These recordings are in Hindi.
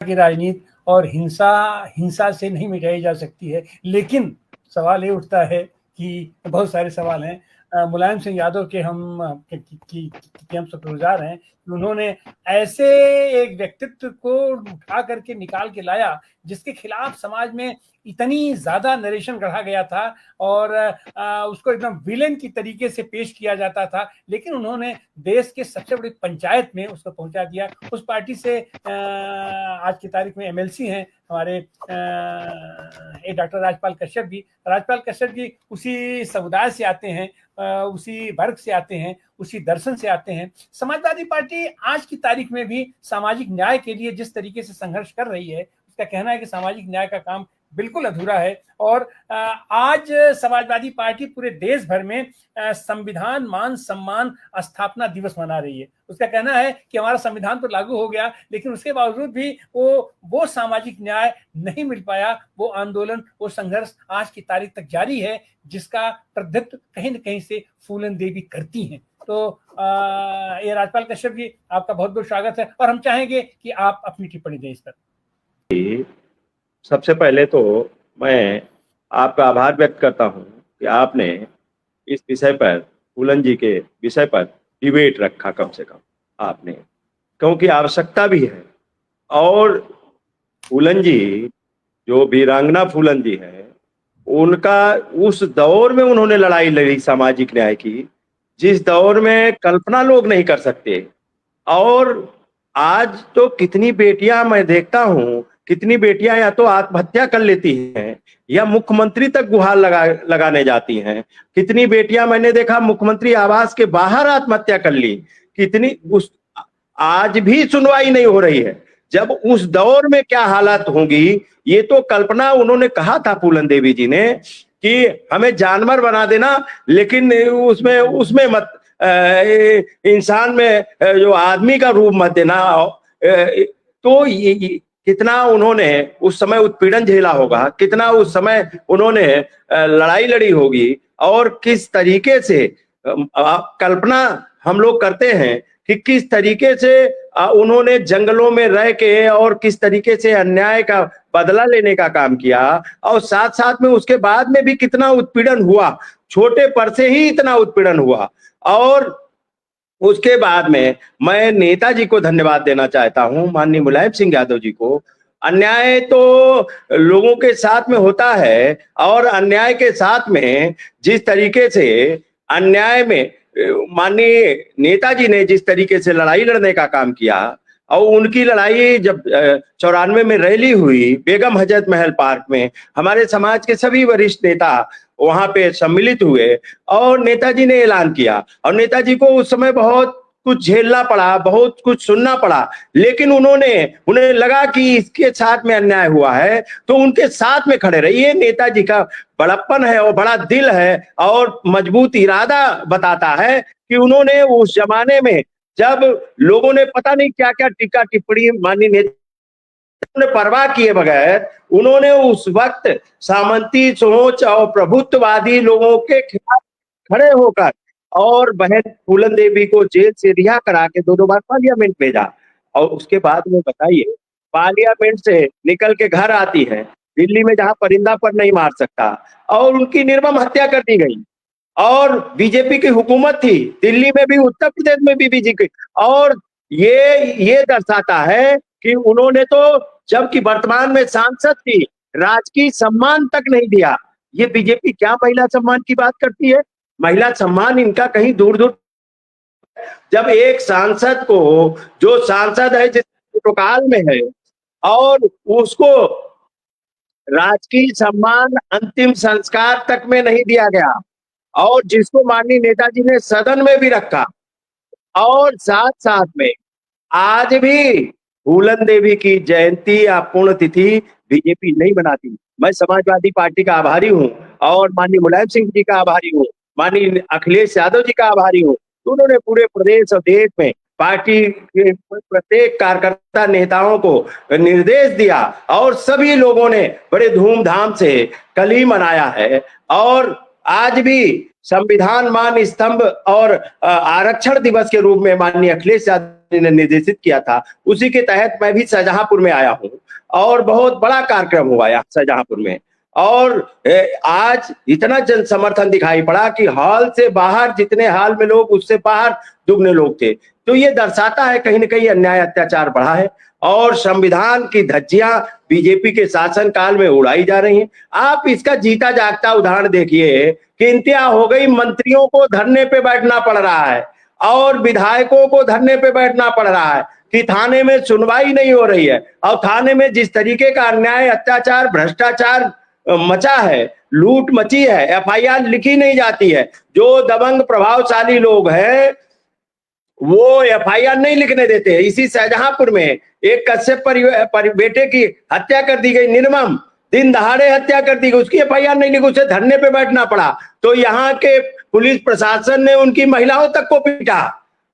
की राजनीति और हिंसा हिंसा से नहीं मिटाई जा सकती है। लेकिन सवाल ये उठता है कि बहुत सारे सवाल हैं। मुलायम सिंह यादव के हम शुक्रगुजार हैं कि उन्होंने ऐसे एक व्यक्तित्व को उठा करके निकाल के लाया जिसके खिलाफ समाज में इतनी ज्यादा नरेशन गढ़ा गया था और उसको एकदम विलेन की तरीके से पेश किया जाता था, लेकिन उन्होंने देश के सबसे बड़ी पंचायत में उसको पहुंचा दिया। उस पार्टी से आज की तारीख में एमएलसी हैं हमारे डॉक्टर राजपाल कश्यप जी उसी समुदाय से आते हैं, उसी वर्ग से आते हैं, उसी दर्शन से आते हैं। समाजवादी पार्टी आज की तारीख में भी सामाजिक न्याय के लिए जिस तरीके से संघर्ष कर रही है, उसका कहना है कि सामाजिक न्याय का काम बिल्कुल अधूरा है। और आज समाजवादी पार्टी पूरे देश भर में संविधान मान सम्मान स्थापना दिवस मना रही है। उसका कहना है कि हमारा संविधान तो लागू हो गया, लेकिन उसके बावजूद भी वो सामाजिक न्याय नहीं मिल पाया। वो आंदोलन, वो संघर्ष आज की तारीख तक जारी है, जिसका प्रतिनिधित्व कहीं न कहीं से फूलन देवी करती हैं। तो ये राजपाल कश्यप जी, आपका बहुत बहुत स्वागत है और हम चाहेंगे कि आप अपनी टिप्पणी दें इस पर। सबसे पहले तो मैं आपका आभार व्यक्त करता हूं कि आपने इस विषय पर, फूलन जी के विषय पर डिबेट रखा, कम से कम आपने, क्योंकि आवश्यकता भी है। और फूलन जी, जो वीरांगना फूलन जी है, उनका उस दौर में उन्होंने लड़ाई लड़ी सामाजिक न्याय की, जिस दौर में कल्पना लोग नहीं कर सकते। और आज तो कितनी बेटियां मैं देखता हूं, कितनी बेटियां या तो आत्महत्या कर लेती हैं या मुख्यमंत्री तक गुहार लगाने जाती हैं। कितनी बेटियां मैंने देखा मुख्यमंत्री आवास के बाहर आत्महत्या कर ली। कितनी आज भी सुनवाई नहीं हो रही है। जब उस दौर में क्या हालत होंगी, ये तो कल्पना, उन्होंने कहा था फूलन देवी जी ने कि हमें जानवर बना देना, लेकिन उसमें मत, इंसान में जो आदमी का रूप मत देना। तो ये कितना उन्होंने उस समय उत्पीड़न झेला होगा, कितना उस समय उन्होंने लड़ाई लड़ी होगी, और किस तरीके से कल्पना हम लोग करते हैं कि किस तरीके से उन्होंने जंगलों में रह के और किस तरीके से अन्याय का बदला लेने का काम किया। और साथ साथ में उसके बाद में भी कितना उत्पीड़न हुआ, छोटे पर से ही इतना उत्पीड़न हुआ। और उसके बाद में मैं नेताजी को धन्यवाद देना चाहता हूं, माननीय मुलायम सिंह यादव जी को। अन्याय तो लोगों के साथ में होता है, और अन्याय के साथ में जिस तरीके से अन्याय में माननीय नेताजी ने जिस तरीके से लड़ाई लड़ने का काम किया, और उनकी लड़ाई जब 94 में रैली हुई बेगम हजरत महल पार्क में, हमारे समाज के सभी वरिष्ठ नेता वहां पे सम्मिलित हुए और नेताजी ने ऐलान किया। और नेताजी को उस समय बहुत कुछ झेलना पड़ा, बहुत कुछ सुनना पड़ा, लेकिन उन्हें लगा कि इसके साथ में अन्याय हुआ है तो उनके साथ में खड़े रहे। ये नेताजी का बड़प्पन है और बड़ा दिल है और मजबूत इरादा बताता है कि उन्होंने उस जमाने में, जब लोगों ने पता नहीं क्या क्या टीका टिप्पणी माननीय नेता ने परवाह किए बगैर, उन्होंने उस वक्त सामंती सोच और प्रभुत्ववादी लोगों के खिलाफ खड़े होकर और बहन फूलन देवी को जेल से रिहा करा के 2 बार पार्लियामेंट भेजा। और उसके बाद में बताइए, पार्लियामेंट से निकल के घर आती है दिल्ली में, जहां परिंदा पर नहीं मार सकता, और उनकी निर्मम हत्या कर दी गई। और बीजेपी की हुकूमत थी दिल्ली में भी, उत्तर प्रदेश में भी बीजेपी। और ये दर्शाता है कि उन्होंने तो, जबकि वर्तमान में सांसद थी, राजकीय सम्मान तक नहीं दिया। ये बीजेपी क्या महिला सम्मान की बात करती है? महिला सम्मान इनका कहीं दूर दूर। जब एक सांसद को, जो सांसद है जिस प्रोटोकॉल में है, और उसको राजकीय सम्मान अंतिम संस्कार तक में नहीं दिया गया, और जिसको माननीय नेताजी ने सदन में भी रखा, और साथ साथ में आज भी फूलन देवी की जयंती या पुण्यतिथि बीजेपी नहीं मनाती। मैं समाजवादी पार्टी का आभारी हूं और माननीय मुलायम सिंह जी का आभारी हूं, माननीय अखिलेश यादव जी का आभारी हूं। उन्होंने पूरे प्रदेश और देश में पार्टी के प्रत्येक कार्यकर्ता नेताओं को निर्देश दिया और सभी लोगों ने बड़े धूमधाम से कल ही मनाया है। और आज भी संविधान मान स्तंभ और आरक्षण दिवस के रूप में माननीय अखिलेश यादव जी ने निर्देशित किया था, उसी के तहत मैं भी शाहजहांपुर में आया हूं और बहुत बड़ा कार्यक्रम हुआ यहाँ शाहजहांपुर में। और आज इतना जन समर्थन दिखाई पड़ा कि हॉल से बाहर जितने हाल में लोग, उससे बाहर दुगने लोग थे। तो ये दर्शाता है कहीं ना कहीं अन्याय अत्याचार बढ़ा है और संविधान की धज्जियां बीजेपी के शासन काल में उड़ाई जा रही हैं। आप इसका जीता जागता उदाहरण देखिए कि इंतहा हो गई, मंत्रियों को धरने पे बैठना पड़ रहा है और विधायकों को धरने पे बैठना पड़ रहा है कि थाने में सुनवाई नहीं हो रही है। और थाने में जिस तरीके का अन्याय अत्याचार भ्रष्टाचार मचा है, लूट मची है, एफआईआर लिखी नहीं जाती है। जो दबंग प्रभावशाली लोग हैं वो एफआईआर नहीं लिखने देते हैं। इसी शाहजहांपुर में एक कश्यप बेटे की हत्या कर दी गई, निर्मम दिन दहाड़े हत्या कर दी गई, उसकी एफआईआर नहीं लिखी, उसे धरने पे बैठना पड़ा। तो यहाँ के पुलिस प्रशासन ने उनकी महिलाओं तक को पीटा।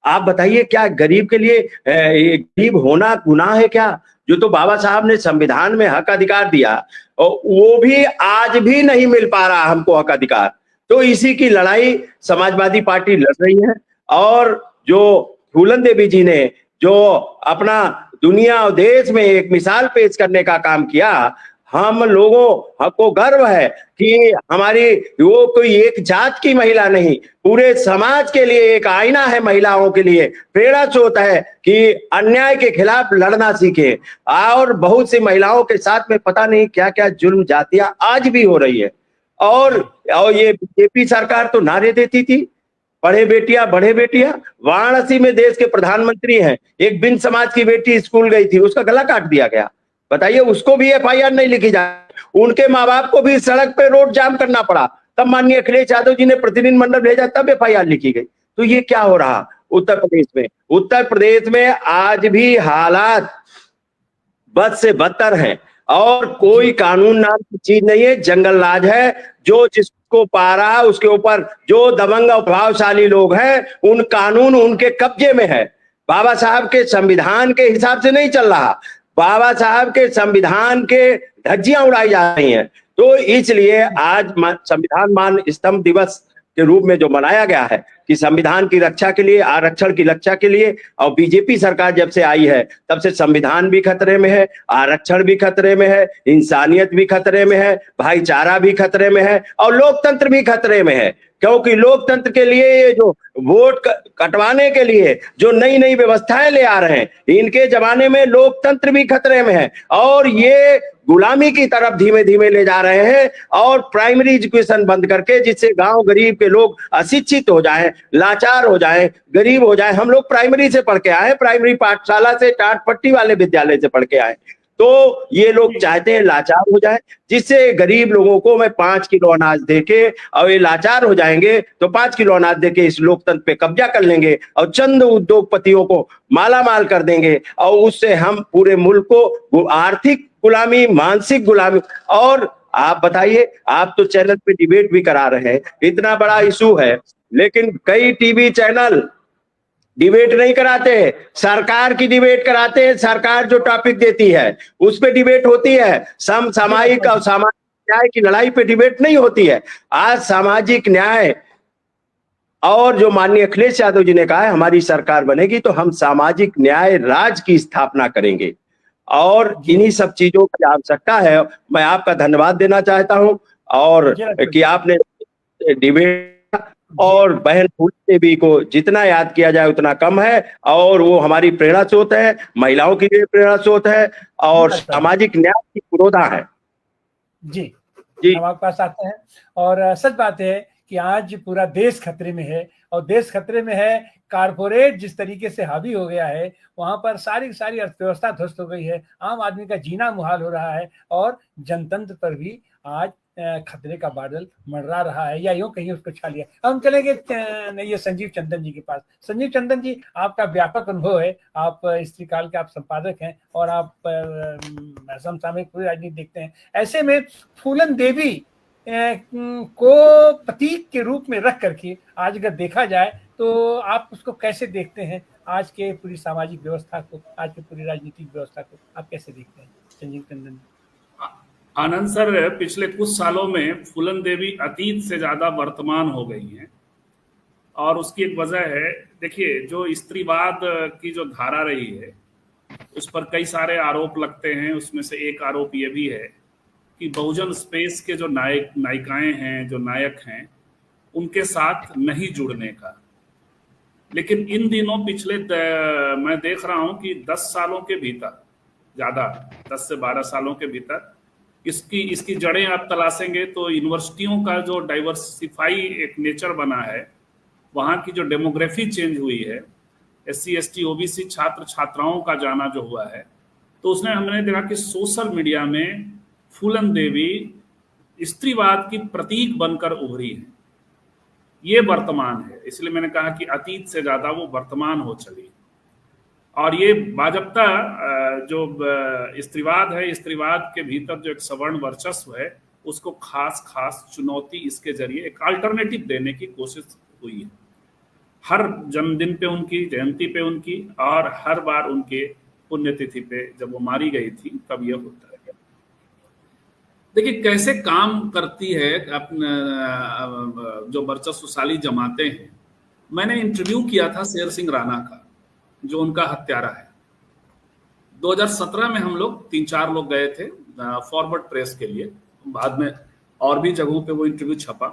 आप बताइए क्या गरीब के लिए गरीब होना गुनाह है क्या? जो तो बाबा साहब ने संविधान में हक अधिकार दिया और वो भी आज भी नहीं मिल पा रहा हमको हक अधिकार। तो इसी की लड़ाई समाजवादी पार्टी लड़ रही है। और जो फूलन देवी जी ने जो अपना दुनिया और देश में एक मिसाल पेश करने का काम किया, हम लोगों को गर्व है कि हमारी वो कोई एक जात की महिला नहीं, पूरे समाज के लिए एक आईना है, महिलाओं के लिए प्रेरणा स्रोत है कि अन्याय के खिलाफ लड़ना सीखे। और बहुत सी महिलाओं के साथ में पता नहीं क्या क्या जुल्म जातियां आज भी हो रही है। और ये बीजेपी सरकार तो नारे देती थी, पढ़े बेटियां बढ़े बेटियां। वाराणसी में देश के प्रधानमंत्री हैं, एक बिन समाज की बेटी स्कूल गई थी, उसका गला काट दिया गया। बताइए, उसको भी एफआईआर नहीं लिखी जाए। उनके माँ बाप को भी सड़क पे रोड जाम करना पड़ा, तब माननीय अखिलेश यादव जी ने प्रतिनिधिमंडल भेजा, तब एफआईआर लिखी गई। तो ये क्या हो रहा उत्तर प्रदेश में? उत्तर प्रदेश में आज भी हालात बद से बदतर है और कोई कानून नाम की चीज नहीं है, जंगल राज है। जो जिसको पा रहा है उसके ऊपर जो दबंग और प्रभावशाली लोग हैं, उन कानून उनके कब्जे में है। बाबा साहब के संविधान के हिसाब से नहीं चल रहा, बाबा साहब के संविधान के धज्जियां उड़ाई जा रही हैं। तो इसलिए आज संविधान मान स्तंभ दिवस के रूप में जो मनाया गया है कि संविधान की रक्षा के लिए, आरक्षण की रक्षा के लिए, और बीजेपी सरकार जब से आई है तब से संविधान भी खतरे में है, आरक्षण भी खतरे में है, इंसानियत भी खतरे में है, भाईचारा भी खतरे में है और लोकतंत्र भी खतरे में है। क्योंकि लोकतंत्र के लिए ये जो वोट कटवाने के लिए जो नई नई व्यवस्थाएं ले आ रहे हैं, इनके जमाने में लोकतंत्र भी खतरे में है और ये गुलामी की तरफ धीमे धीमे ले जा रहे हैं। और प्राइमरी एजुकेशन बंद करके, जिससे गांव गरीब के लोग अशिक्षित हो जाएं, लाचार हो जाएं, गरीब हो जाएं। हम लोग प्राइमरी से पढ़ के आए, प्राइमरी पाठशाला से, टाट पट्टी वाले विद्यालय से पढ़ के आए। तो ये लोग चाहते हैं लाचार हो जाए, जिससे गरीब लोगों को मैं 5 किलो अनाज देके, और ये लाचार हो जाएंगे तो 5 किलो अनाज देके इस लोकतंत्र पे कब्जा कर लेंगे और चंद उद्योगपतियों को माला माल कर देंगे और उससे हम पूरे मुल्क को आर्थिक गुलामी, मानसिक गुलामी। और आप बताइए, आप तो चैनल पे डिबेट भी करा रहे हैं, इतना बड़ा इशू है, लेकिन कई टीवी चैनल डिबेट नहीं कराते, सरकार की डिबेट कराते हैं। सरकार जो टॉपिक देती है उस पे डिबेट होती है, समसामयिक और सामाजिक न्याय की लड़ाई पे डिबेट नहीं होती है। आज सामाजिक न्याय, और जो माननीय अखिलेश यादव जी ने कहा है हमारी सरकार बनेगी तो हम सामाजिक न्याय राज की स्थापना करेंगे, और इन्हीं सब चीजों की आवश्यकता है। मैं आपका धन्यवाद देना चाहता हूं और कि आपने डिबेट, और बहन फूलन देवी को जितना याद किया जाए उतना कम है, और वो हमारी प्रेरणा स्रोत है, महिलाओं के लिए प्रेरणा स्रोत है और सामाजिक न्याय की पुरोधा है। जी जी, हम आपके पास आते हैं। और सच बात है कि आज पूरा देश खतरे में है, और देश खतरे में है, कारपोरेट जिस तरीके से हावी हो गया है, वहां पर सारी सारी अर्थव्यवस्था ध्वस्त हो गई है, आम आदमी का जीना मुहाल हो रहा है और जनतंत्र पर भी आज खतरे का बादल मंडरा रहा है, या यूं कहीं उसको छा लिया। अब हम चलेंगे ये संजीव चंदन जी के पास। संजीव चंदन जी, आपका व्यापक अनुभव है, आप स्त्रीकाल के आप संपादक हैं और आप समसामयिक पूरी राजनीति देखते हैं। ऐसे में फूलन देवी को प्रतीक के रूप में रख करके आज अगर देखा जाए तो आप उसको कैसे देखते हैं? आज के पूरी सामाजिक व्यवस्था को, आज की पूरी राजनीतिक व्यवस्था को आप कैसे देखते हैं संजीव चंदन जी? आनंद सर, पिछले कुछ सालों में फूलन देवी अतीत से ज्यादा वर्तमान हो गई हैं, और उसकी एक वजह है, देखिए, जो स्त्रीवाद की जो धारा रही है उस पर कई सारे आरोप लगते हैं। उसमें से एक आरोप ये भी है कि बहुजन स्पेस के जो नायिकाएं हैं, जो नायक हैं, उनके साथ नहीं जुड़ने का। लेकिन इन दिनों मैं देख रहा हूं कि 10 सालों के भीतर, ज्यादा 10 से 12 सालों के भीतर इसकी जड़ें आप तलाशेंगे तो यूनिवर्सिटियों का जो डाइवर्सिफाई एक नेचर बना है, वहाँ की जो डेमोग्राफी चेंज हुई है, SC ST OBC छात्र छात्राओं का जाना जो हुआ है, तो उसने हमने देखा कि सोशल मीडिया में फूलन देवी स्त्रीवाद की प्रतीक बनकर उभरी है। ये वर्तमान है, इसलिए मैंने कहा कि अतीत से ज्यादा वो वर्तमान हो चली। और ये बाजप्ता जो स्त्रीवाद है, स्त्रीवाद के भीतर जो एक सवर्ण वर्चस्व है, उसको खास खास चुनौती इसके जरिए एक अल्टरनेटिव देने की कोशिश हुई है। हर जन्मदिन पे उनकी, जयंती पे उनकी, और हर बार उनके पुण्यतिथि पे जब वो मारी गई थी तब ये होता है। देखिए कैसे काम करती है अपने जो वर्चस्वशाली जमाते हैं। मैंने इंटरव्यू किया था शेर सिंह राणा का, जो उनका हत्यारा है। 2017 में हम लोग 3-4 लोग गए थे फॉरवर्ड प्रेस के लिए, बाद में और भी जगहों पे वो इंटरव्यू छपा।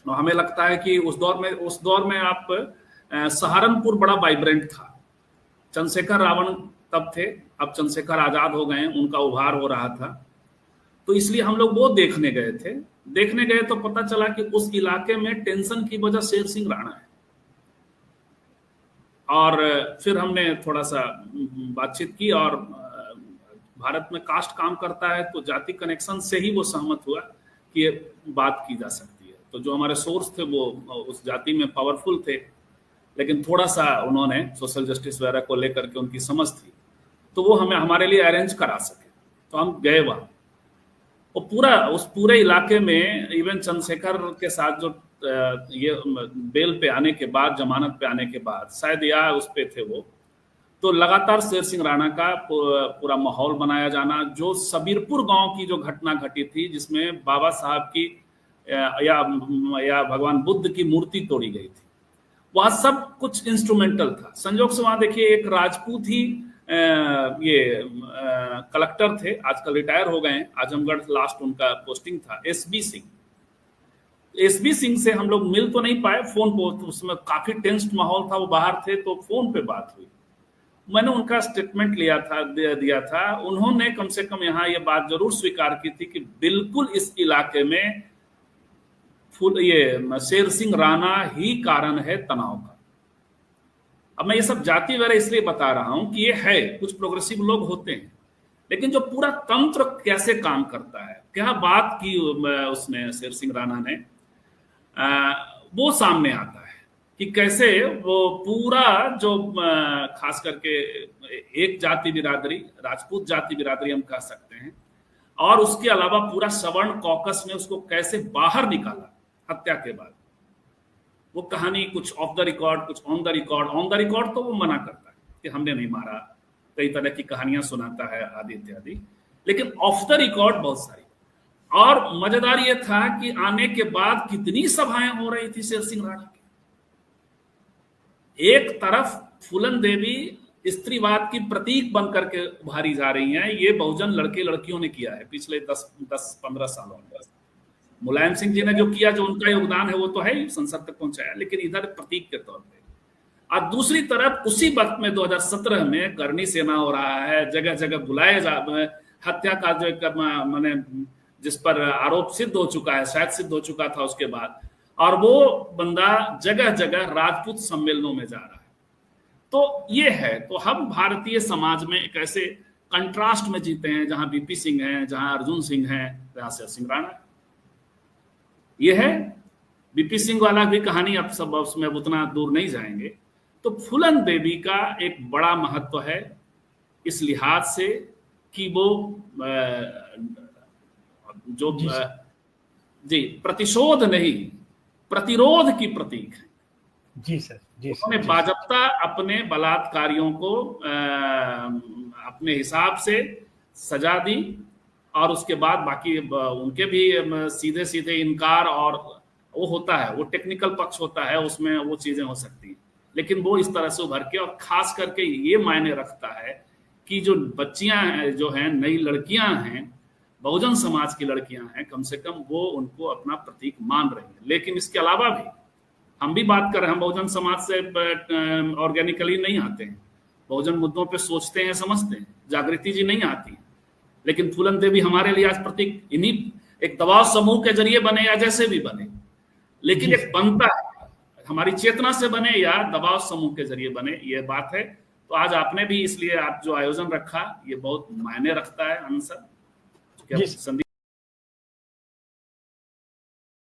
और हमें लगता है कि उस दौर में आप सहारनपुर बड़ा वाइब्रेंट था। चंद्रशेखर रावण तब थे, अब चंद्रशेखर आजाद हो गए, उनका उभार हो रहा था, तो इसलिए हम लोग वो देखने गए थे। देखने गए तो पता चला कि उस इलाके में टेंशन की वजह शेर सिंह राणा है। और फिर हमने थोड़ा सा बातचीत की, और भारत में कास्ट काम करता है तो जाति कनेक्शन से ही वो सहमत हुआ कि ये बात की जा सकती है। तो जो हमारे सोर्स थे वो उस जाति में पावरफुल थे, लेकिन थोड़ा सा उन्होंने सोशल जस्टिस वगैरह को लेकर के उनकी समझ थी, तो वो हमें हमारे लिए अरेंज करा सके। तो हम गए वहाँ, और उस पूरे इलाके में इवन चंद्रशेखर के साथ जो ये बेल पे आने के बाद, जमानत पे आने के बाद, शायद या उस पे थे वो, तो लगातार शेर सिंह राणा का पूरा माहौल बनाया जाना। जो सबीरपुर गांव की जो घटना घटी थी, जिसमें बाबा साहब की या भगवान बुद्ध की मूर्ति तोड़ी गई थी, वहां सब कुछ इंस्ट्रूमेंटल था। संजोग से वहां देखिए एक राजपूत ही कलेक्टर थे, आजकल रिटायर हो गए हैं, आजमगढ़ लास्ट उनका पोस्टिंग था, SB सिंह। SB सिंह से हम लोग मिल तो नहीं पाए, फोन पर, उसमें काफी टेंस्ड माहौल था, वो बाहर थे, तो फोन पे बात हुई। मैंने उनका स्टेटमेंट दिया था। उन्होंने कम से कम यहाँ ये बात जरूर स्वीकार की थी कि बिल्कुल इस इलाके में ये शेर सिंह राणा ही कारण है तनाव का। अब मैं ये सब जाति वगैरह इसलिए बता रहा हूं कि ये है, कुछ प्रोग्रेसिव लोग होते हैं, लेकिन जो पूरा तंत्र कैसे काम करता है, क्या बात की उसने शेर सिंह राणा ने, वो सामने आता है कि कैसे वो पूरा जो खास करके एक जाति बिरादरी, राजपूत जाति बिरादरी हम कह सकते हैं, और उसके अलावा पूरा सवर्ण कॉकस ने उसको कैसे बाहर निकाला हत्या के बाद। वो कहानी कुछ ऑफ द रिकॉर्ड, कुछ on the record. On the record तो वो मना करता है कि हमने नहीं मारा, कई तरह की कहानियां सुनाता है आदि इत्यादि, लेकिन ऑफ द रिकॉर्ड बहुत सारी। और मजेदार ये था कि आने के बाद कितनी सभाएं हो रही थी शेर सिंह राणा की। एक तरफ फूलन देवी स्त्रीवाद की प्रतीक बनकर के उभारी जा रही हैं, ये बहुजन लड़के लड़कियों ने किया है पिछले 10-15 सालों में। मुलायम सिंह जी ने जो किया, जो उनका योगदान है, वो तो है ही, संसद तक पहुंचाया, लेकिन इधर प्रतीक के तौर पे। और दूसरी तरफ उसी वक्त में 2017 में करनी सेना हो रहा है, जगह जगह बुलाए जा, हत्या का जो एक मैंने जिस पर आरोप सिद्ध हो चुका है, शायद सिद्ध हो चुका था उसके बाद, और वो बंदा जगह जगह राजपूत सम्मेलनों में जा रहा है। तो ये है, तो हम भारतीय समाज में एक ऐसे कंट्रास्ट में जीते हैं, जहां बीपी सिंह हैं, जहां अर्जुन सिंह हैं, जहां शेर सिंह राणा है। ये है बीपी सिंह वाला भी कहानी, अब सब उसमें उतना दूर नहीं जाएंगे। तो फूलन देवी का एक बड़ा महत्व है इस लिहाज से कि वो जो जी प्रतिशोध नहीं, प्रतिरोध की प्रतीक है। जी सर, जी सर। उन्होंने बाजप्ता अपने बलात्कारियों को अपने हिसाब से सजा दी, और उसके बाद बाकी उनके भी सीधे सीधे इनकार और वो होता है, वो टेक्निकल पक्ष होता है, उसमें वो चीजें हो सकती हैं, लेकिन वो इस तरह से उभर के, और खास करके ये मायने रखता है कि जो बच्चियां हैं, जो हैं नई लड़कियां हैं, बहुजन समाज की लड़कियां हैं, कम से कम वो उनको अपना प्रतीक मान रही हैं। लेकिन इसके अलावा भी हम भी बात कर रहे हैं, हम बहुजन समाज से ऑर्गेनिकली नहीं आते हैं, बहुजन मुद्दों पे सोचते हैं, समझते हैं, जागृति जी नहीं आती है, लेकिन फूलन देवी हमारे लिए आज प्रतीक इन्हीं एक दबाव समूह के जरिए बने या जैसे भी बने, लेकिन एक बनता है, हमारी चेतना से बने या दबाव समूह के जरिए बने, ये बात है। तो आज आपने भी, इसलिए आप जो आयोजन रखा, ये बहुत मायने रखता है। आंसर